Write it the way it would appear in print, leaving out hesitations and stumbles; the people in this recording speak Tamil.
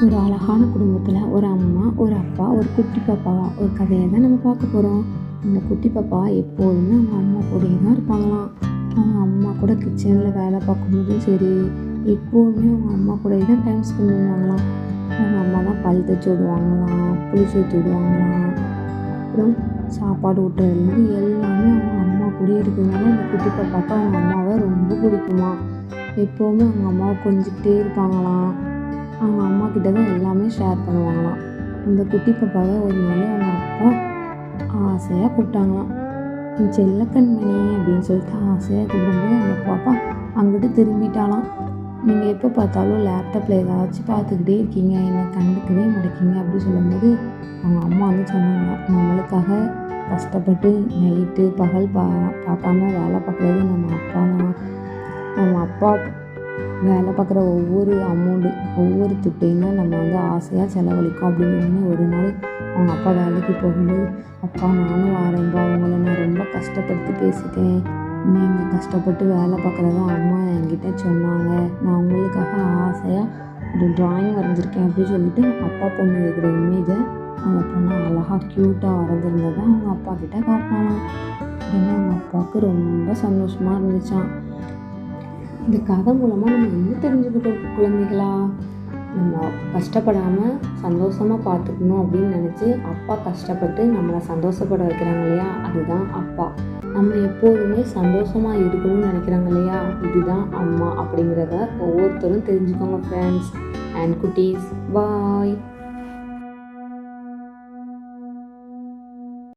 ஒரு அழகான குடும்பத்தில் ஒரு அம்மா, ஒரு அப்பா, ஒரு குட்டி பாப்பாவா ஒரு கதையை தான் நம்ம பார்க்க போகிறோம். அந்த குட்டி பாப்பா எப்போதுமே அவங்க அம்மா கூடயே தான் இருப்பாங்களாம். அவங்க அம்மா கூட கிச்சனில் வேலை பார்க்கும்போதும் சரி, எப்போதுமே அவங்க அம்மா கூடயே தான் டைம் ஸ்பெண்ட் பண்ணுவாங்களாம். அவங்க அம்மா தான் பல் தைச்சி விடுவாங்களாம், குளிச்சு ஊற்றி விடுவாங்களாம். அப்புறம் சாப்பாடு ஊட்டுறதுலேருந்து எல்லாமே அவங்க அம்மா கூடயே இருக்கிறதுனால அந்த குட்டி பாப்பாவுக்கு அவங்க அம்மாவை ரொம்ப பிடிக்குமா. எப்போவுமே அவங்க அம்மாவை கொஞ்சிக்கிட்டே இருப்பாங்களாம். அவங்க அம்மா கிட்ட தான் எல்லாமே ஷேர் பண்ணுவாங்களாம். அந்த குட்டி பாப்பாவை ஒரு நாள் அவங்க அப்பா ஆசையாக கூப்பிட்டாங்களாம். என் செல்லக்கண்மணி அப்படின்னு சொல்லிட்டு ஆசையாக கூப்பிடும்போது அந்த பாப்பா அங்கிட்டு திரும்பிட்டாலாம். நீங்கள் எப்போ பார்த்தாலும் லேப்டாப்பில் ஏதாச்சும் பார்த்துக்கிட்டே இருக்கீங்க, என்னை கண்டுக்கவே மாட்டேங்கிங்க அப்படின்னு சொல்லும்போது அவங்க அம்மா வந்து சொன்னாங்க, நம்மளுக்காக கஷ்டப்பட்டு நைட்டு பகல் பார்க்காம வேலை பார்க்குறது நம்ம அப்பா தான். நம்ம அப்பா வேலை பார்க்குற ஒவ்வொரு அமௌண்ட்டு, ஒவ்வொரு துட்டையும் தான் நம்ம வந்து ஆசையாக செலவழிக்கும் அப்படின்னு ஒரு நாள் அவங்க அப்பா வேலைக்கு போகும்போது, அப்பா நானும் வரேன்பா, உங்களை நான் ரொம்ப கஷ்டப்படுத்தி பேசிட்டேன், நீங்கள் கஷ்டப்பட்டு வேலை பார்க்குறதா அம்மா என்கிட்ட சொன்னாங்க, நான் உங்களுக்காக ஆசையாக ஒரு ட்ராயிங் வரைஞ்சிருக்கேன் அப்படின்னு சொல்லிட்டு அப்பா பொண்ணு இருக்கிற இமேஜை அந்த பொண்ணு அழகாக க்யூட்டாக வரைஞ்சிருந்ததை அவங்க அப்பா கிட்ட காட்டினாலாம். ஏன்னா அவங்க அப்பாவுக்கு ரொம்ப சந்தோஷமாக இருந்துச்சான். இந்த கதை மூலமாக நம்ம என்ன தெரிஞ்சுக்கிட்டோம் குழந்தைகளா? நம்ம கஷ்டப்படாமல் சந்தோஷமாக பார்த்துக்கணும் அப்படின்னு நினச்சி அப்பா கஷ்டப்பட்டு நம்மளை சந்தோஷப்பட வைக்கிறாங்க இல்லையா, அதுதான் அப்பா. நம்ம எப்போதுமே சந்தோஷமாக இருக்கணும்னு நினைக்கிறாங்க இல்லையா, இதுதான் அம்மா அப்படிங்கிறத ஒவ்வொருத்தரும் தெரிஞ்சுக்கோங்க ஃப்ரெண்ட்ஸ் அண்ட் குட்டீஸ். பாய்.